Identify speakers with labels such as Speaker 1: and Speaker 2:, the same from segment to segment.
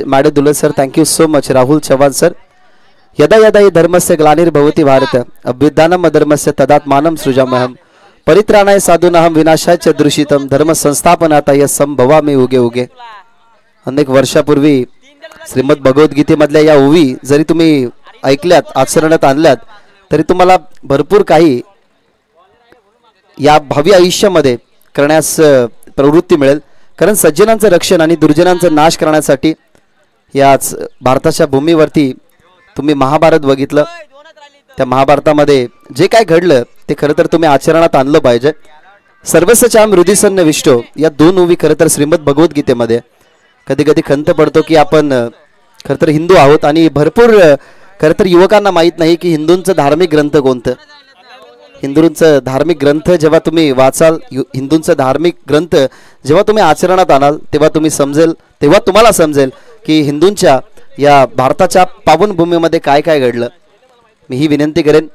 Speaker 1: Much माडेदुले sir, thank you so much. Rahul Chavan sir, यदा यदा हि धर्मस्य ग्लानिर्भवति भारत अभ्युत्थानम् अधर्मस्य तदात्मानं सृजाम्यहम् परित्राणाय साधूनाहं विनाशाय च दूषितम् धर्म संस्थापनार्थाय संभवामि उगे उगे. अनेक वर्षापूर्वी श्रीमद भगवद्गीतेमधल्या या ओवी जरी तुम्ही ऐकल्यात, आचरणात आणल्यात, तरी तुम्हाला भरपूर काही या भावी आयुष्यामध्ये करण्यास प्रवृत्ती मिळेल. कारण सज्जनांचं रक्षण आणि दुर्जनांचा नाश करण्यासाठी याच भारताच्या भूमीवरती तुम्ही महाभारत बघितलं. त्या महाभारतामध्ये जे काय घडलं ते खरं तर तुम्ही आचरणात आणलं पाहिजे. सर्वस्वचाम हृदयसन्न विष्टो या दोन ओवी खरं तर श्रीमद भगवद्गीतेमध्ये. कधी कधी खंत पडतो की आपण खरं तर हिंदू आहोत आणि भरपूर खरं तर युवकांना माहीत नाही की हिंदूंचं धार्मिक ग्रंथ कोणतं. हिंदूंचं धार्मिक ग्रंथ जेव्हा तुम्ही वाचाल, हिंदूंचं धार्मिक ग्रंथ जेव्हा तुम्ही आचरणात आणाल तेव्हा तुम्हाला समजेल की हिंदूंच्या या भारताच्या पावनभूमीमध्ये काय काय घडलं. मी ही विनंती करेन,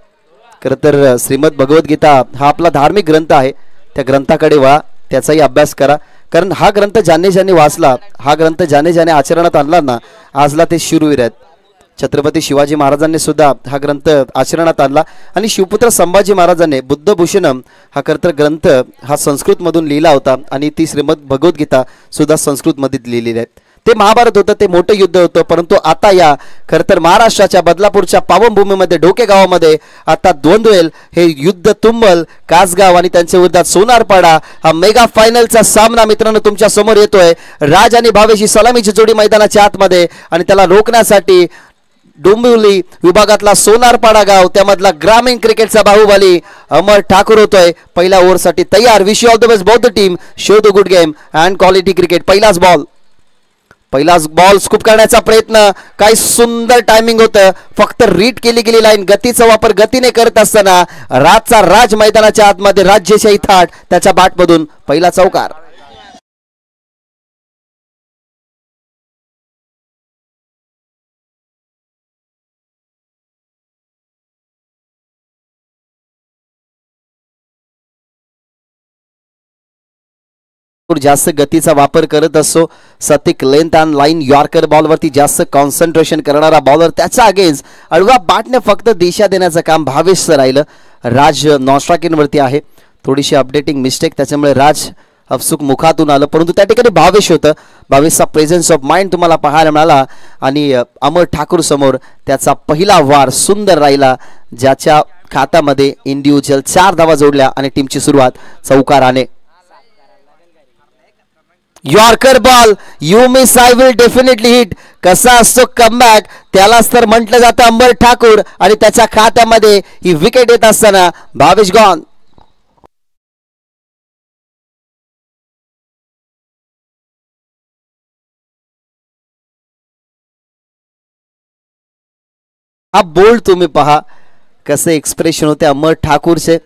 Speaker 1: खरं तर श्रीमद भगवद्गीता हा आपला धार्मिक ग्रंथ आहे. त्या ग्रंथाकडे वळा, त्याचाही अभ्यास करा. कारण हा ग्रंथ ज्याने वाचला, हा ग्रंथ ज्याने आचरणात आणला ना, आजला ते शूरवीर आहेत. छत्रपती शिवाजी महाराजांनी सुद्धा हा ग्रंथ आचरणात आणला आणि शिवपुत्र संभाजी महाराजांनी बुद्धभूषणम हा खरं तर ग्रंथ हा संस्कृतमधून लिहिला होता आणि ती श्रीमद भगवद्गीता सुद्धा संस्कृतमध्ये लिहिलेली आहे. ते महाभारत होतं, ते मोठं युद्ध होतं. परंतु आता या खरं तर महाराष्ट्राच्या बदलापूरच्या पावनभूमीमध्ये ढोके गावामध्ये आता द्वंद्वेल हे युद्ध तुंबल कासगाव आणि त्यांच्या विरोधात सोनारपाडा हा मेगा फायनलचा सामना मित्रांनो तुमच्या समोर येतोय. राज आणि भावेशी सलामीची जोडी मैदानाच्या आतमध्ये आणि त्याला रोखण्यासाठी डोंबिवली विभागातला सोनारपाडा गाव, त्यामधला ग्रामीण क्रिकेटचा बाहुबली अमर ठाकूर होतोय. पहिल्या ओव्हरसाठी तयार. Wish you all the best both the team. Show the good game and quality cricket. पहिलाच बॉल स्कूप करण्याचा प्रयत्न. काय सुंदर टायमिंग होतं. फक्त रीड केली गेली लाईन. गतीचा वापर गतीने करत असताना राजचा राज मैदानाच्या आतमध्ये राज्यशाही थाट त्याच्या बॅटमधून पहिला चौकार. जास्त गतीचा वापर करत असो. सतिक लेंथ अँड लाईन यॉर्कर बॉलवरती जास्त कॉन्सन्ट्रेशन करणारा बॉलर, त्याचा अगेन्स्ट अडवा बॅटने फक्त दिशा देण्याचं काम भावेशचं राहिलं. राज नॉनस्ट्रायकिंगवरती आहे. थोडीशी अपडेटिंग मिस्टेक, त्याच्यामुळे राज अफसुक मुखातून आलं, परंतु त्या ठिकाणी भावेश होतं. भावेशचा प्रेझेन्स ऑफ माइंड तुम्हाला पाहायला मिळाला आणि अमर ठाकूर समोर त्याचा पहिला वार सुंदर राहिला, ज्याच्या खात्यामध्ये इंडिव्हिज्युअल 4 धावा जोडल्या आणि टीमची सुरुवात चौकाराने. Yorker ball, you miss I will definitely hit. कसा असतो कमबॅक, त्यालाच तर म्हटलं जातं अंबर ठाकूर आणि त्याच्या खात्यामध्ये ही विकेट येत असताना भावेश गॉन. हा बोल्ड तुम्ही पहा, कसे एक्सप्रेशन होते अमर ठाकूरचे.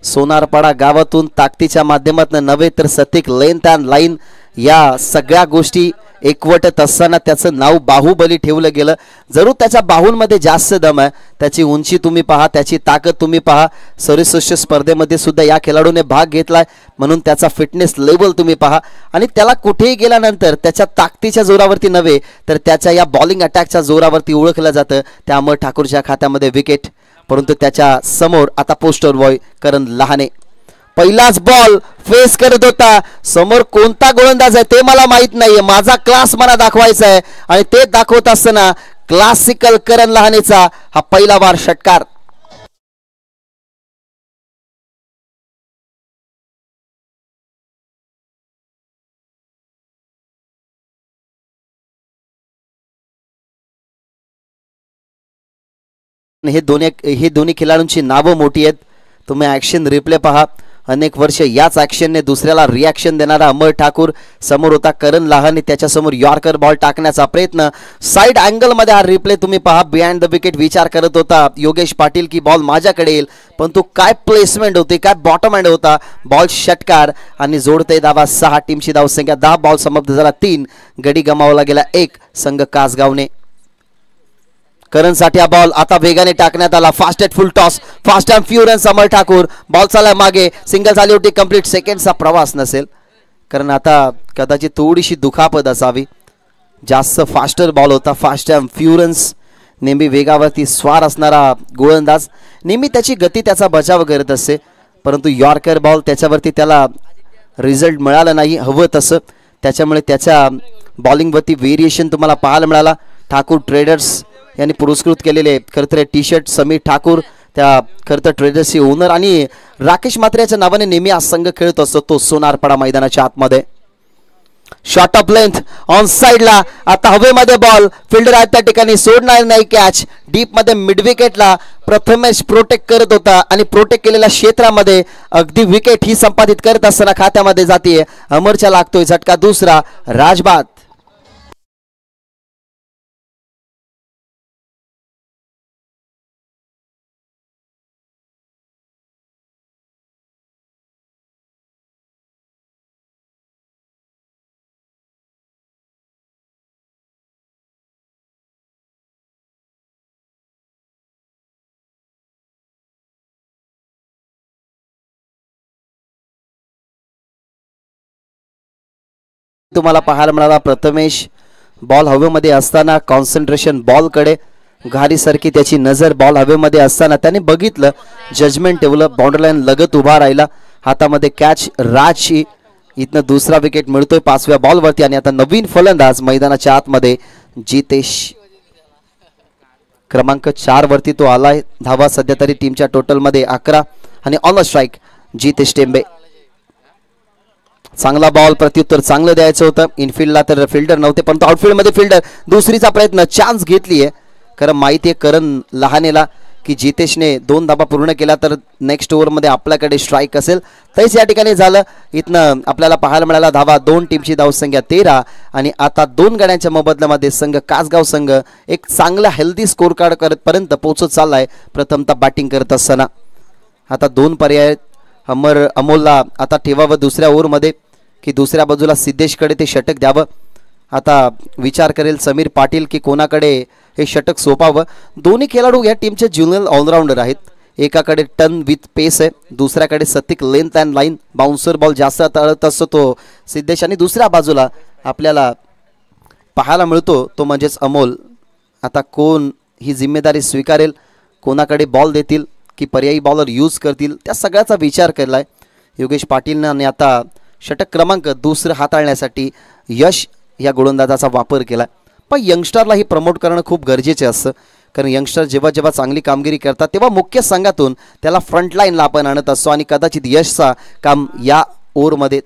Speaker 1: सोनारपाडा गावातून ताकदीच्या माध्यमातून नव्हे तर सतिक लेंथ अँड लाईन या सगळ्या गोष्टी एकवटत असताना त्याचं नाव बाहुबली ठेवलं गेलं. जरूर त्याच्या बाहूंमध्ये जास्त दम आहे. त्याची उंची तुम्ही पहा, त्याची ताकद तुम्ही पहा. 64 स्पर्धेमध्ये सुद्धा या खेळाडूने भाग घेतलाय, म्हणून त्याचा फिटनेस लेवल तुम्ही पहा. आणि त्याला कुठेही गेल्यानंतर त्याच्या ताकदीच्या जोरावरती नव्हे तर त्याच्या या बॉलिंग अटॅकच्या जोरावरती ओळखलं जातं. त्या अमर ठाकूरच्या खात्यामध्ये विकेट. परंतु त्याच्या समोर आता पोस्टर बॉय करण लहाने. पहिलाच बॉल फेस करत होता. समोर कोणता गोलंदाज आहे ते मला माहित नाहीये, माझा क्लास मला दाखवायचा आहे आणि ते दाखवत असताना क्लासिकल करण लहानेचा हा पहिला वार षटकार. हे दोन्ही खेळाडूंची नावं मोठी आहेत. तुम्ही ऍक्शन रिप्ले पहा. अनेक वर्ष याच ऍक्शनने दुसऱ्याला रिॲक्शन देणारा अमर ठाकूर. समोर होता करण लहाने, त्याच्यासमोर यॉर्कर बॉल टाकण्याचा प्रयत्न. साइड अँगल मध्ये हा रिप्ले तुम्ही पहा. बिहाइंड द विकेट विचार करत होता योगेश पाटील की बॉल माझ्याकडे येईल, पण तो काय प्लेसमेंट होती, काय बॉटम हँड होता. बॉल षटकार आणि जोडते धावा 6. टीमची धावसंख्या 10. बॉल समाप्त झाला 3. गडी गमावला गेला 1. संघ कासगावने. करणसाठी हा बॉल आता वेगाने टाकण्यात आला. Fast at full toss, fast and furious Amar Thakur. Ball चालला मागे, सिंगल झाली होती कंप्लीट. सेकंडचा प्रवास नसेल, कारण आता कदाचित थोडीशी दुखापत असावी. जास्त फास्टर बॉल होता, फास्ट अँड फ्युरन्स, नेहमी वेगावरती स्वार असणारा गोलंदाज, नेहमी त्याची गती त्याचा बचाव करत असते, परंतु यॉर्कर बॉल त्याच्यावरती त्याला रिझल्ट मिळाला नाही हवं तसं, त्याच्यामुळे त्याच्या बॉलिंगवरती व्हेरिएशन तुम्हाला पाहायला मिळाला. ठाकूर ट्रेडर्स यांनी पुरस्कृत केलेले खरंतर टी शर्ट समीर ठाकूर, त्या खरंतर ट्रेडर्सचे ओनर, आणि राकेश मात्रेच्या नावाने नेहमी हा संघ खेळत असतो तो सोनारपाडा मैदानाच्या आतमध्ये. शॉट ऑफ लेंथ ऑन साइडला, आता हवेमध्ये बॉल, फिल्डर आहेत त्या ठिकाणी, सोडणार नाही कॅच. डीप मध्ये मिड विकेटला प्रथमेश प्रोटेक्ट करत होता आणि प्रोटेक्ट केलेल्या क्षेत्रामध्ये अगदी विकेट ही संपादित करत असताना खात्यामध्ये जाते. अमरच्या लागतोय झटका दुसरा. राजबाद तुम्हाला पाहायला मिळाला. प्रथमेश बॉल हवेमध्ये असताना कॉन्सन्ट्रेशन बॉलकडे, घारीसारखी त्याची नजर बॉल हवेमध्ये असताना त्याने बघितलं, जजमेंट ठेवलं, बाउंड्री लाईन लगत उभा राहिला, हातामध्ये कॅच. राजची इथनं दुसरा विकेट मिळतोय 5व्या बॉलवरती. आणि आता नवीन फलंदाज मैदानाच्या आतमध्ये जितेश, क्रमांक 4 वरती तो आलाय. धावा सध्या तरी टीमच्या टोटलमध्ये 11 आणि on the strike Jitesh Tembe. चांगला बॉल, प्रत्युत्तर चांगलं द्यायचं होतं. इनफिल्डला तर फिल्डर नव्हते, पण आउटफिल्डमध्ये फिल्डर, दुसरीचा प्रयत्न, चान्स घेतली आहे. कारण माहिती आहे करण लहानेला की जितेशने 2 धाबा पूर्ण केला तर नेक्स्ट ओव्हरमध्ये आपल्याकडे स्ट्राईक असेल. तरीच या ठिकाणी झालं. इथनं आपल्याला पाहायला मिळाला धावा, 2 टीमची धावसंख्या 13 आणि आता 2 गड्यांच्या मोबदल्यामध्ये संघ कासगाव संघ एक चांगला हेल्दी स्कोर कार्ड करतपर्यंत पोहोचत चाललाय. प्रथमतः बॅटिंग करत असताना आता 2 पर्याय. अमोलला आता ठेवावं दुसऱ्या ओव्हरमध्ये की दुसऱ्या बाजूला सिद्धेशकडे ते षटक द्यावं. आता विचार करेल समीर पाटील की कोणाकडे हे षटक सोपावं. दोन्ही खेळाडू या टीमचे ज्युनियर ऑलराऊंडर आहेत. एकाकडे टर्न विथ पेस आहे, दुसऱ्याकडे सतिक length and line, bouncer ball जास्त तळत असतो तो सिद्धेश, आणि दुसऱ्या बाजूला आपल्याला पाहायला मिळतो तो म्हणजेच अमोल. आता कोण ही जिम्मेदारी स्वीकारेल, कोणाकडे बॉल देतील की पर्यायी बॉलर यूज करतील, त्या सगळ्याचा विचार केलाय योगेश पाटीलने. आता षटक क्रमांक 2 हाताळण्यासाठी यश या गोलंदाजाचा वापर केला. पण यंगस्टरलाही प्रमोट करणं खूप गरजेचे असतं, कारण यंगस्टर जेव्हा जेव्हा चांगली कामगिरी करतात तेव्हा मुख्य संघातून त्याला फ्रंटलाईनला आपण आणत असतो. आणि कदाचित यशचा काम या ओव्हरमध्ये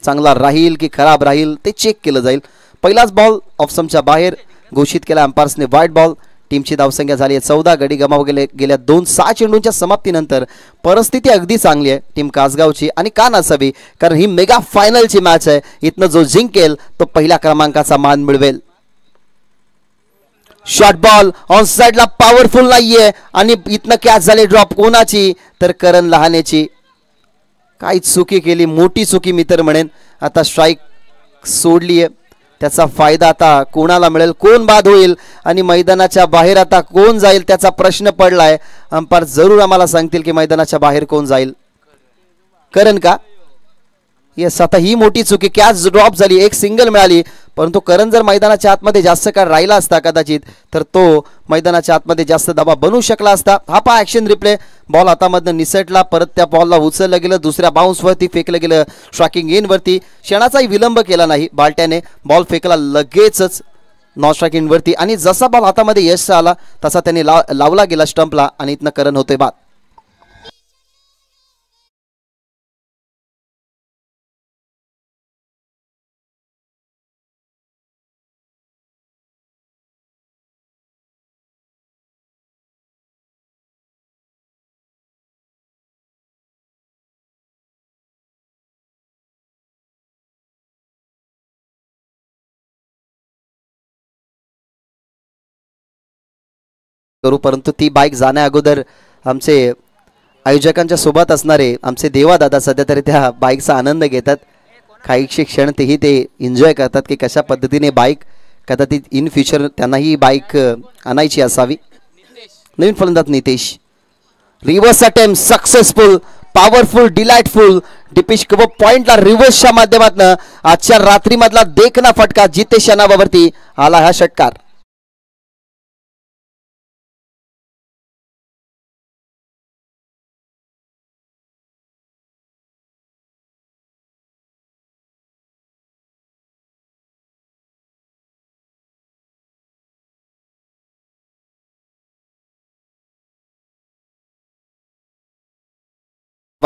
Speaker 1: चांगला राहील की खराब राहील ते चेक केलं जाईल. पहिलाच बॉल ऑफसमच्या बाहेर घोषित केला अंपायर्सने, वाईट बॉल. टीमची धावसंख्या झाली आहे 14, गडी गमाव गेल्या 2-6 चेंडूंच्या समाप्तीनंतर. परिस्थिती अगदी चांगली आहे टीम कासगावची, आणि का नसावी, कारण ही मेगा फायनलची मॅच आहे. इथनं जो जिंकेल तो पहिल्या क्रमांकाचा मान मिळवेल. शॉर्ट बॉल ऑन साइडला पॉवरफुल नाहीये आणि इथनं कॅच झाले ड्रॉप. कोणाची तर करण लहानेची. काही चुकी केली, मोठी चुकी मी तर म्हणेन. आता स्ट्राईक सोडली आहे, त्याचा फायदा आता कोणाला मिळेल, कोण बाद होईल आणि मैदानाच्या बाहेर आता कोण जाईल त्याचा प्रश्न पडलाय. अंपायर जरूर आम्हाला सांगतील की मैदानाच्या बाहेर कोण जाईल. करण का? येस, आता ही मोठी चुकी. कॅच ड्रॉप झाली, एक सिंगल मिळाली, परंतु करण जर मैदानाच्या आतमध्ये जास्त काळ राहिला असता कदाचित तर तो मैदानाच्या आतमध्ये जास्त दबाव बनवू शकला असता. हा पहा ॲक्शन रिप्ले. बॉल हातामधनं निसटला, परत त्या बॉलला उचललं गेलं, दुसऱ्या बाउन्सवरती फेकलं गेलं स्ट्रायकिंग इनवरती. क्षणाचाही विलंब केला नाही बाल्ट्याने, बॉल फेकला लगेचच नॉन स्ट्रायकिंग इनवरती, आणि जसा बॉल हातामध्ये यश आला तसा त्याने लावला गेला स्टंपला, आणि इथनं करण होतोय बाद. करू, परंतु ती बाईक जाण्या अगोदर आमचे आयोजकांच्या सोबत असणारे आमचे देवादादा सध्या तरी त्या बाईकचा आनंद घेतात. काही क्षण तेही ते एन्जॉय करतात की कशा पद्धतीने बाईक कदाचित इन फ्युचर त्यांनाही बाईक आणायची असावी. नवीन फलंदाज Nitesh. Reverse attempt successful. Powerful delightful deepish cover पॉइंटला रिव्हर्सच्या माध्यमातून आजच्या रात्रीमधला देखना फटका जितेश या नावावरती आला हा षटकार.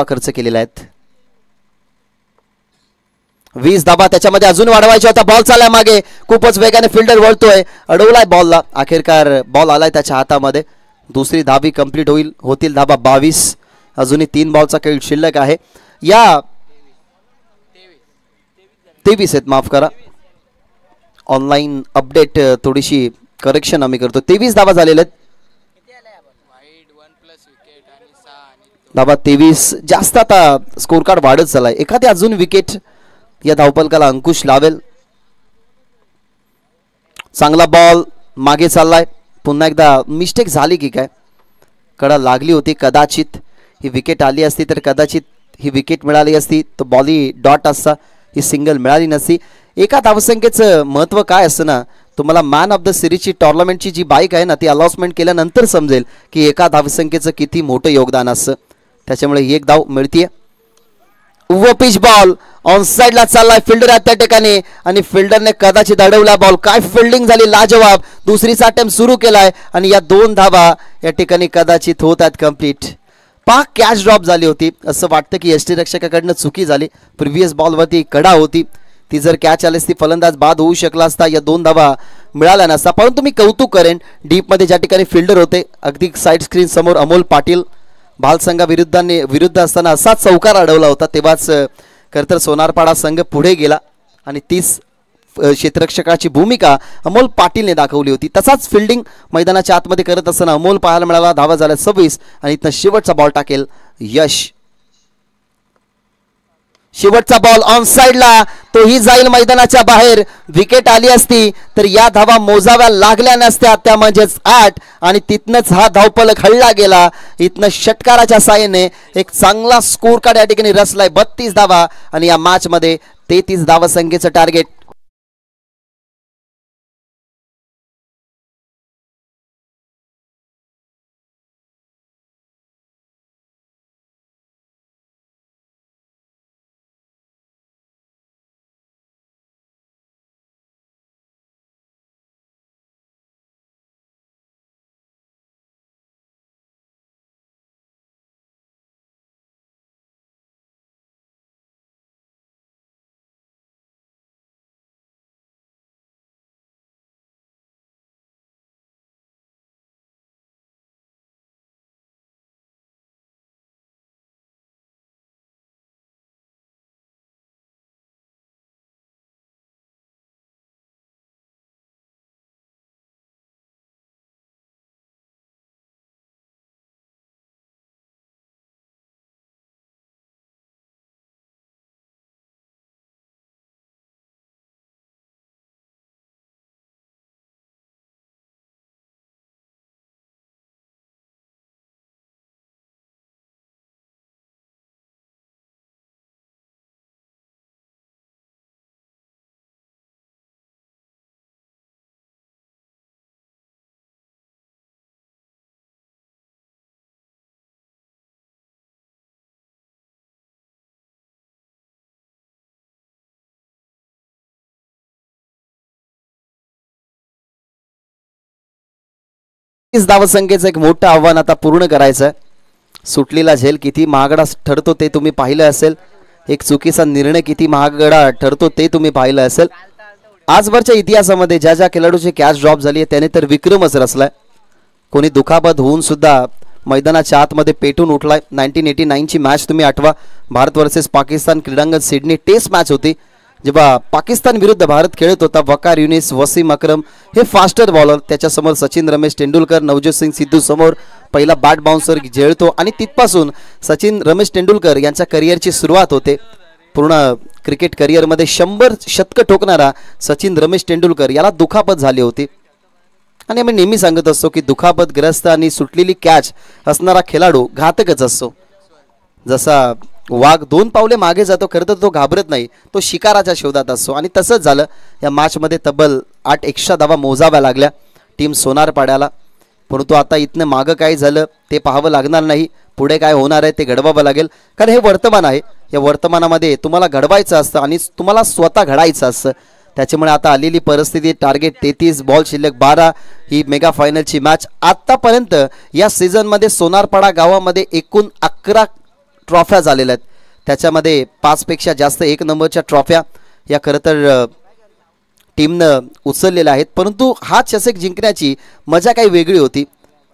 Speaker 1: खर्च केलेला आहेत. 20 धाबा त्याच्यामध्ये अजून वाढवायचा होता. बॉल चाललाय मागे, खूपच वेगाने फिल्डर वळतोय, अडवलाय बॉलला, अखेरकार बॉल आलाय त्याच्या हातामध्ये. दुसरी धाबी कंप्लीट होतील धाबा 22. अजूनही 3 बॉलचा खेळ शिल्लक आहे. या 23 आहेत, माफ करा, ऑनलाईन अपडेट थोडीशी करेक्शन आम्ही करतो. 23 धाबा झालेल्या आहेत. धाबा 23. जास्त आता स्कोर कार्ड वाढत चाललाय. एखादी अजून विकेट या धावपलकाला अंकुश लावेल. चांगला बॉल मागे चाललाय. पुन्हा एकदा मिस्टेक झाली की काय, कडा लागली होती. कदाचित ही विकेट आली असती तर कदाचित ही विकेट मिळाली असती, तो बॉली डॉट असता, ही सिंगल मिळाली नसती. एका धावसंख्येचं महत्व काय असतं ना, तुम्हाला मॅन ऑफ द सिरीजची टोर्नामेंटची जी बाईक आहे ना, ती अलॉसमेंट केल्यानंतर समजेल की एका धावसंख्येचं किती मोठं योगदान असतं. त्याच्यामुळे एक धाव मिळतीये. उभं पिच बॉल ऑन साइडला चाललाय, फिल्डर आहे त्या ठिकाणी आणि फिल्डरने कदाचित अडवला बॉल. काय फिल्डिंग झाली, लाजवाब. दुसरीचा अटेम्प्ट सुरू केलाय आणि या 2 धावा या ठिकाणी कदाचित होत आहेत कंप्लीट. पाक कॅच ड्रॉप झाली होती. असं वाटतं की यष्टी रक्षकाकडनं चुकी झाली. प्रिव्हियस बॉलवरती कडा होती, ती जर कॅच आली असती फलंदाज बाद होऊ शकला असता, या 2 धावा मिळाल्या नसता. परंतु मी कौतुक करेन डीपमध्ये ज्या ठिकाणी फिल्डर होते, अगदी साईड स्क्रीन समोर अमोल पाटील भाल विरुद्ध असताना असाच चौकार अडवला होता. तेव्हाच खरंतर सोनारपाडा संघ पुढे गेला आणि 30 क्षेत्ररक्षकाची भूमिका अमोल पाटीलने दाखवली होती. तसाच फिल्डिंग मैदानाच्या आतमध्ये करत असताना अमोल पाहायला मिळाला. धावा झाल्या 26 आणि इथं शेवटचा बॉल टाकेल यश. शेवटचा बॉल ऑन साइडला, तोही जाईल मैदानाच्या बाहेर. विकेट आली असती तर या धावा मोजाव्या लागल्या नसत्या, त्या म्हणजेच 8 आणि तिथनच हा धावपलक हल्ला गेला. इथनं षटकाराच्या साहाय्याने एक चांगला स्कोर कार्ड या ठिकाणी रचलाय. 32 धावा आणि या मॅच मध्ये 33 धावा संख्येचं टार्गेट. धावसंख्येचं एक मोठं आव्हान आता पूर्ण करायचं. सुटलेला झेल किती महागडा ठरतो ते तुम्ही पाहिलं असेल. एक चुकीचा निर्णय किती महागडा ठरतो ते तुम्ही पाहिलं असेल. आजवरच्या इतिहासामध्ये ज्या ज्या खेळाडूची कॅच ड्रॉप झाली त्याने तर विक्रमच रचलाय. कोणी दुखापत होऊन सुद्धा मैदानाच्या आतमध्ये पेटून उठलाय. 1989 ची मॅच तुम्ही आठवा, भारत वर्सेस पाकिस्तान क्रीडांगण सिडनी टेस्ट मॅच होती, जेव्हा पाकिस्तान विरुद्ध भारत खेळत होता. वकार युनिस, वसीम अक्रम हे फास्टर बॉलर, त्याच्यासमोर सचिन रमेश तेंडुलकर, नवजोत सिंग सिद्धू समोर पहिला बॅट बाउन्सर झेलतो आणि तिथपासून सचिन रमेश तेंडुलकर यांच्या करिअरची सुरुवात होते. पूर्ण क्रिकेट करिअरमध्ये 100 शतकं ठोकणारा सचिन रमेश तेंडुलकर याला दुखापत झाली होती. आणि आम्ही नेहमी सांगत असतो की दुखापतग्रस्त आणि सुटलेली कॅच असणारा खेळाडू घातकच असतो. जसा वाघ 2 पावले मागे जातो खरं तर तो घाबरत नाही, तो शिकाराच्या शोधात असतो आणि तसंच झालं. या मॅचमध्ये तब्बल 8 एक्स्ट्रा धावा मोजाव्या लागल्या टीम सोनारपाड्याला. परंतु आता इथनं मागं काय झालं ते पाहावं लागणार नाही, पुढे काय होणार आहे ते घडवावं लागेल. कारण हे वर्तमान आहे, या वर्तमानामध्ये तुम्हाला घडवायचं असतं आणि तुम्हाला स्वतः घडायचं असतं. त्याच्यामुळे आता आलेली परिस्थिती टार्गेट 33, बॉल शिल्लक 12, ही मेगा फायनलची मॅच. आत्तापर्यंत या सीझनमध्ये सोनारपाडा गावामध्ये एकूण 11 ट्रॉफ्या झालेल्या आहेत. त्याच्यामध्ये 5 पेक्षा जास्त 1 नंबरच्या ट्रॉफ्या या खरं तर टीमनं उचललेल्या आहेत. परंतु हा चषक जिंकण्याची मजा काही वेगळी होती.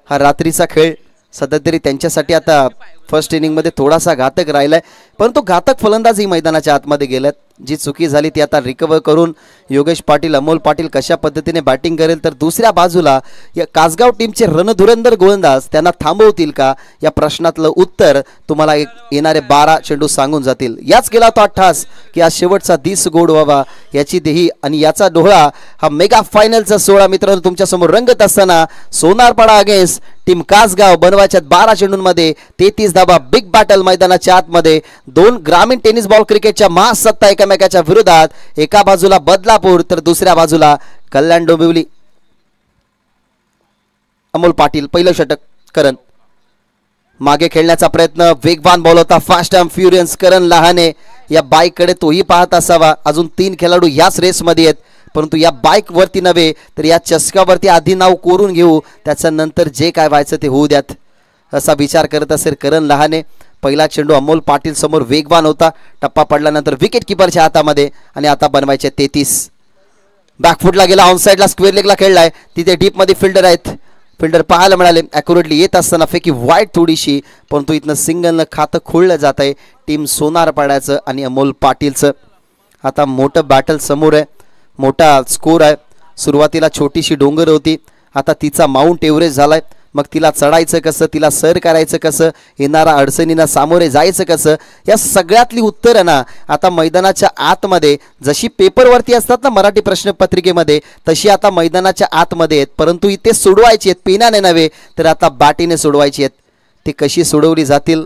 Speaker 1: हा रात्रीचा खेळ सध्या तरी त्यांच्यासाठी आता फर्स्ट इनिंगमध्ये थोडासा घातक राहिलाय, परंतु घातक फलंदाज ही मैदानाच्या आतमध्ये गेल्यात. जी चुकी झाली ती आता रिकवर करून योगेश पाटील, अमोल पाटील कशा पद्धतीने बॅटिंग करेल, तर दुसऱ्या बाजूला या कासगाव टीमचे रणधुरंदर गोलंदाज त्यांना थांबवतील का, या प्रश्नातलं उत्तर तुम्हाला येणारे 12 चेंडू सांगून जातील. याच गेला तो अट्ठास की आज शेवटचा दिस गोड व्हावा याची देही आणि याचा डोळा. हा मेगा फायनलचा 16 मित्रांनो तुमच्यासमोर रंगत असताना सोनारपाडा अगेन्स्ट टीम कासगाव. बनवायच्या 12 चेंडूंमध्ये 33 धावा. बिग बॅटल मैदानाच्या आतमध्ये. 2 ग्रामीण टेनिस बॉल क्रिकेटच्या महासत्ता एकमेकाच्या विरोधात. एका बाजूला बदलापूर तर दुसऱ्या बाजूला कल्याण डोंबिवली. अमोल पाटील पहिलं षटक. करण मागे खेळण्याचा प्रयत्न. वेगवान बॉल होता, फास्ट अँड फ्युरियस करण लहाने. या बाईककडे तोही पाहत असावा. अजून 3 खेळाडू याच रेसमध्ये आहेत, परंतु या बाईक वरती नव्हे तर या चषकावरती आधी नाव कोरून घेऊ, त्याच्यानंतर जे काय व्हायचं ते होऊ द्यात असा विचार करत असेल करण लहाने. पहिला चेंडू अमोल पाटील समोर वेगवान होता. टप्पा पडल्यानंतर विकेट किपरच्या हातामध्ये आणि आता बनवायचे 33. बॅकफुटला गेला, ऑनसाईडला स्क्वेअर लेगला खेळलाय. तिथे डीपमध्ये फिल्डर आहेत. फिल्डर पाहायला मिळाले. ॲक्युरेटली येत असताना फेकी वाईट थोडीशी, परंतु इथनं सिंगलनं खातं खोळलं जात आहे टीम सोनारपाड्याचं आणि अमोल पाटीलचं. आता मोठं बॅटल समोर आहे, मोठा स्कोर आहे. सुरुवातीला छोटीशी डोंगर होती, आता तिचा माउंट एव्हरेस्ट झालाय. मग तिला चढायचं कसं, तिला सर करायचं कसं, येणारा अडचणींना सामोरे जायचं कसं, या सगळ्यातली उत्तरं ना आता मैदानाच्या आतमध्ये जशी पेपरवरती असतात ना मराठी प्रश्नपत्रिकेमध्ये, तशी आता मैदानाच्या आतमध्ये आहेत. परंतु इथे सोडवायची आहेत, पेनाने नव्हे तर आता बॅटीने सोडवायची आहेत. ती कशी सोडवली जातील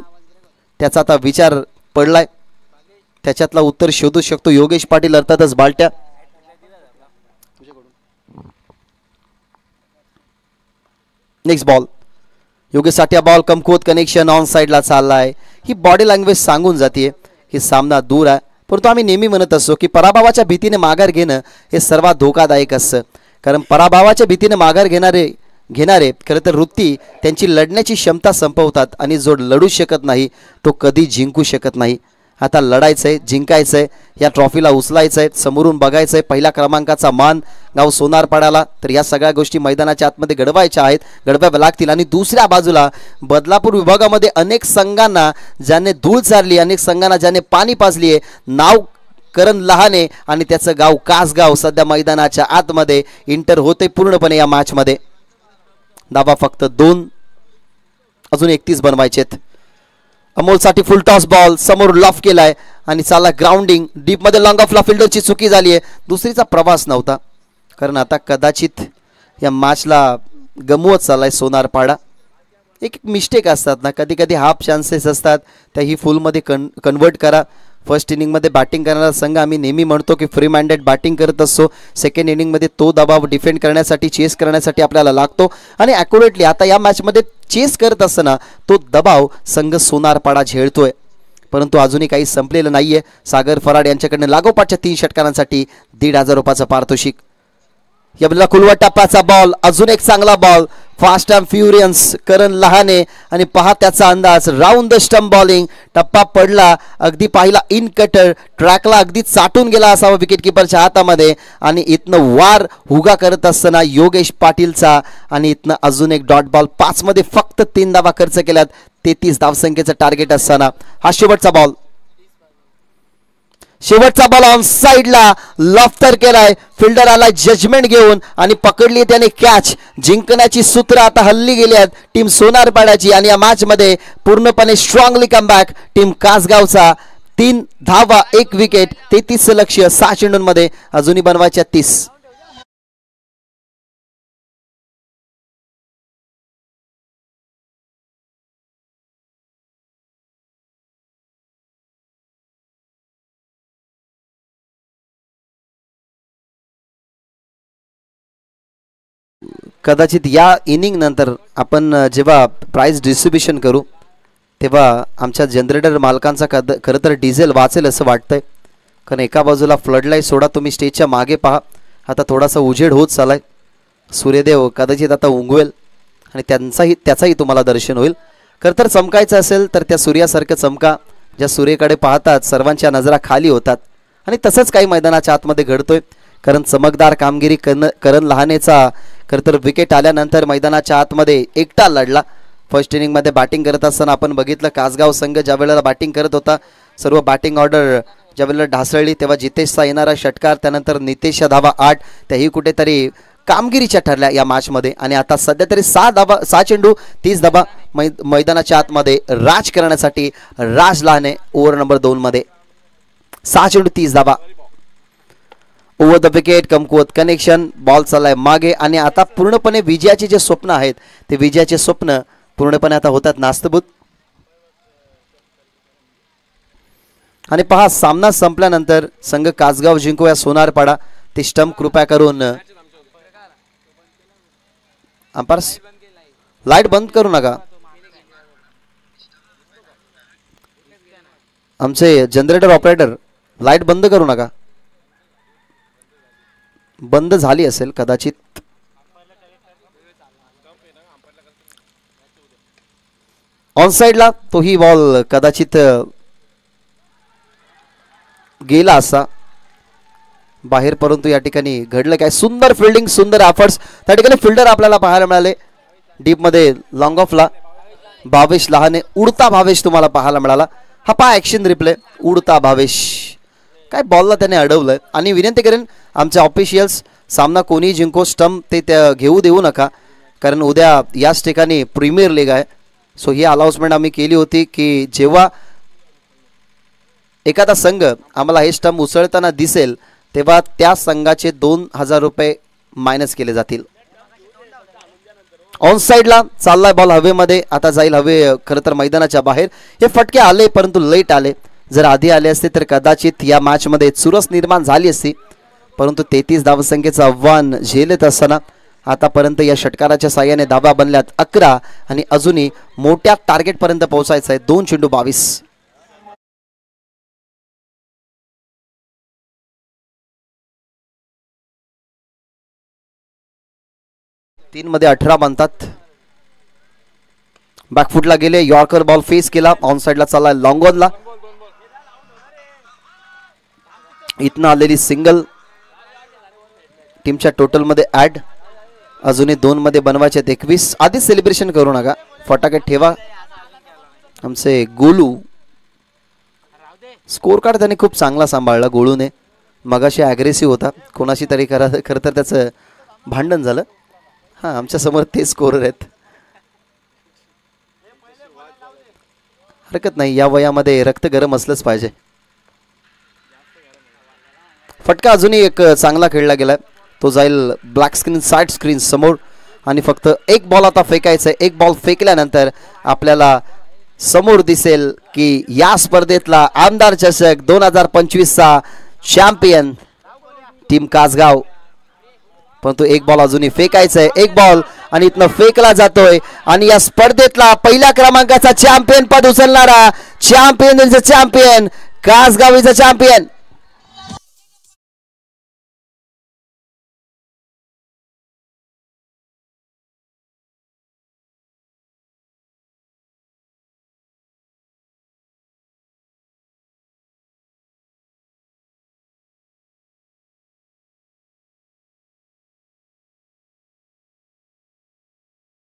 Speaker 1: त्याचा आता विचार पडलाय. त्याच्यातला उत्तर शोधू शकतो योगेश पाटील, अर्थातच बालट्या. Next ball योगेशसाठी. हा बॉल कमकुवत कनेक्शन ऑन साईडला चाललाय. ही बॉडी लँग्वेज सांगून जाते की सामना दूर आहे. परंतु आम्ही नेहमी म्हणत असतो की पराभवाच्या भीतीने माघार घेणं हे सर्वात धोकादायक असतं. कारण पराभवाच्या भीतीने माघार घेणारे खरं तर वृत्ती त्यांची लढण्याची क्षमता संपवतात आणि जो लढू शकत नाही तो कधी जिंकू शकत नाही. आता लढायचं आहे, जिंकायचं आहे, या ट्रॉफीला उचलायचं आहे, समोरून बघायचं आहे. पहिल्या क्रमांकाचा मान गाव सोनारपाड्याला. तर या सगळ्या गोष्टी मैदानाच्या आतमध्ये घडवायच्या आहेत, घडवाव्या लागतील. आणि दुसऱ्या बाजूला बदलापूर विभागामध्ये अनेक संघांना ज्याने धूळ चारली, अनेक संघांना ज्याने पाणी पाजली आहे, नाव करण लहाने आणि त्याचं गाव कासगाव सध्या मैदानाच्या आतमध्ये इंटर होते पूर्णपणे या मॅचमध्ये. धावा फक्त 2, अजून 31 बनवायचेत. अमोलसाठी फुल टॉस बॉल समोर लॉफ केलाय आणि चालला ग्राउंडिंग. डीपमध्ये लॉंग ऑफला फिल्डरची चुकी झाली आहे. दुसरीचा प्रवास नव्हता, कारण आता कदाचित या मॅचला गमवत चाललाय सोनारपाडा. एक मिस्टेक असतात ना, कधी कधी हाफ चान्सेस असतात, त्या ही फुलमध्ये कन्वर्ट करा. फर्स्ट इनिंगमध्ये बॅटिंग करणारा संघ आम्ही नेहमी म्हणतो की फ्री माइंडेड बॅटिंग करत असतो. सेकंड इनिंगमध्ये तो दबाव डिफेंड करण्यासाठी, चेस करण्यासाठी आपल्याला लागतो. आणि ॲक्युरेटली आता या मॅचमध्ये चेस करत असताना तो दबाव संघ सोनारपाडा झेलतोय. परंतु अजूनही काही संपलेलं नाही आहे. सागर फराड यांच्याकडनं लागोपाठच्या 3 षटकारांसाठी 1,500 रुपयाचं पारितोषिक. या खुलवट टप्प्याचा बॉल, अजून एक चांगला बॉल, फास्ट अँड फ्युरियस करण लहाने. आणि पहा त्याचा अंदाज, राऊंड द स्टंप बॉलिंग. टप्पा पडला, अगदी पाहिला इन कटर, ट्रॅकला अगदी चाटून गेला असावा विकेट किपरच्या हातामध्ये. आणि इथनं वार हुगा करत असताना योगेश पाटीलचा. आणि इथनं अजून एक डॉट बॉल. 5 मध्ये फक्त 3 धावा खर्च केल्यात, 33 धावसंख्येचं टार्गेट असताना. हा शेवटचा बॉल, शेवटचा बॉल ऑन साईडला लॉफ्टर केलाय. फिल्डर आलाय जजमेंट घेऊन आणि पकडली त्याने कॅच. जिंकण्याची सूत्र आता हल्ली गेली आहेत टीम सोनारपाड्याची. आणि या मॅच मध्ये पूर्णपणे स्ट्रॉंगली कमबॅक टीम कासगावचा. 3 धावा 1 विकेट, 33 लक्ष्य 6 चेंडूंमध्ये. अजूनही बनवायच्या 30. कदाचित या इनिंग नंतर आपण जेव्हा प्राइज डिस्ट्रीब्युशन करू तेव्हा आमच्या जनरेटर मालकांचा खरं तर डिझेल वाचेल असं वाटतंय. कारण एका बाजूला फ्लडलाईट सोडा, तुम्ही स्टेजच्या मागे पहा, आता थोडासा उजेड होत चालाय. सूर्यदेव कदाचित आता उंगवेल आणि त्याचाही तुम्हाला दर्शन होईल. खरं तर चमकायचं असेल तर त्या सूर्यासारखं चमका. ज्या सूर्याकडे पाहतात सर्वांच्या नजरा खाली होतात आणि तसंच काही मैदानाच्या आतमध्ये घडतोय. कारण चमकदार कामगिरी करण लहानेचा खरं तर विकेट आल्यानंतर मैदानाच्या आतमध्ये एकटा लढला. फर्स्ट इनिंगमध्ये बॅटिंग करत असताना आपण बघितलं कासगाव संघ ज्या वेळेला बॅटिंग करत होता, सर्व बॅटिंग ऑर्डर ज्या वेळेला ढासळली तेव्हा जितेशचा येणारा षटकार, त्यानंतर नितेशच्या धावा 8, त्याही कुठेतरी कामगिरीच्या ठरल्या या मॅचमध्ये. आणि आता सध्या तरी 6 चेंडू 30 धावा मैदानाच्या आतमध्ये राज करण्यासाठी राज लहाने ओव्हर नंबर 2 मध्ये 6 चेंडू 30 धावा. ओव्हर द विकेट, कमकुवत कनेक्शन, बॉल चाललाय मागे आणि आता पूर्णपणे विजयाचे जे स्वप्न आहेत ते विजयाचे स्वप्न पूर्णपणे आता होतात नास्तभूत. आणि पहा सामना संपल्यानंतर संघ कासगाव जिंको या सोनारपाडा ते स्टंप कृपया करून अंपायर्स लाईट बंद करू नका. आमचे जनरेटर ऑपरेटर लाईट बंद करू नका. बंद झाली असेल कदाचित. ऑन साइडला तोही बॉल कदाचित गेला असा बाहेर, परंतु या ठिकाणी घडलं काय, सुंदर फिल्डिंग, सुंदर एफर्ट्स त्या ठिकाणी. फिल्डर आपल्याला पाहायला मिळाले डीप मध्ये, लॉंग ऑफला भावेश लहाने, उडता भावेश तुम्हाला पाहायला मिळाला. हा पहा ऍक्शन रिप्ले, उडता भावेश, काय बॉलला त्याने अडवलंय. आणि विनंती करेन आमचे ऑफिशियल्स, सामना कोणी जिंको स्टंप ते घेऊ देऊ नका, कारण उद्या याच ठिकाणी प्रीमियर लीग आहे. सो ही अनाउन्समेंट आम्ही केली होती की जेव्हा एखादा संघ आम्हाला हे स्टंप उसळताना दिसेल तेव्हा त्या संघाचे 2000 रुपये मायनस केले जातील. ऑन साइडला चाललाय बॉल हवेमध्ये, आता जाईल हवे खरं तर मैदानाच्या बाहेर. हे फटके आले परंतु लेट आले. जर आधी आले असते तर कदाचित या मॅचमध्ये चुरस निर्माण झाली असती, परंतु 33 धावसंख्येचं आव्हान झेलत असताना आतापर्यंत या षटकाराच्या साह्याने धावा बनल्यात 11 आणि अजूनही मोठ्या टार्गेटपर्यंत पोहोचायचं आहे. 2 चेंडू 22. 3 मध्ये 18 बनतात. बॅकफुटला गेले, यॉर्कर बॉल फेस केला, ऑन साइडला चालला लॉंग ऑनला, इथनं आलेली सिंगल टीमच्या टोटल मध्ये ऍड. अजूनही 2 मध्ये बनवायचे 21. आधीच सेलिब्रेशन करू नका, फटाके ठेवा. आमचे गोलू स्कोर कार्ड त्याने खूप चांगला सांभाळला गोळूने. मगाशी ॲग्रेसिव्ह होता, कोणाशी तरी खरं तर त्याचं भांडण झालं. हां, आमच्या समोर ते स्कोरर आहेत. हरकत नाही, या वयामध्ये रक्त गरम असलंच पाहिजे. फटका अजूनही एक चांगला खेळला गेलाय, तो जाईल ब्लॅक स्क्रीन साइड स्क्रीन समोर. आणि फक्त एक बॉल आता फेकायचा आहे. एक बॉल फेकल्यानंतर आपल्याला समोर दिसेल की या स्पर्धेतला आमदार चषक 2025चा चॅम्पियन टीम कासगाव. परंतु एक बॉल अजूनही फेकायचा आहे. एक बॉल आणि इथनं फेकला जातोय आणि या स्पर्धेतला पहिल्या क्रमांकाचा चॅम्पियन पद उचलणारा champion is a champion, Kasgaon is a champion.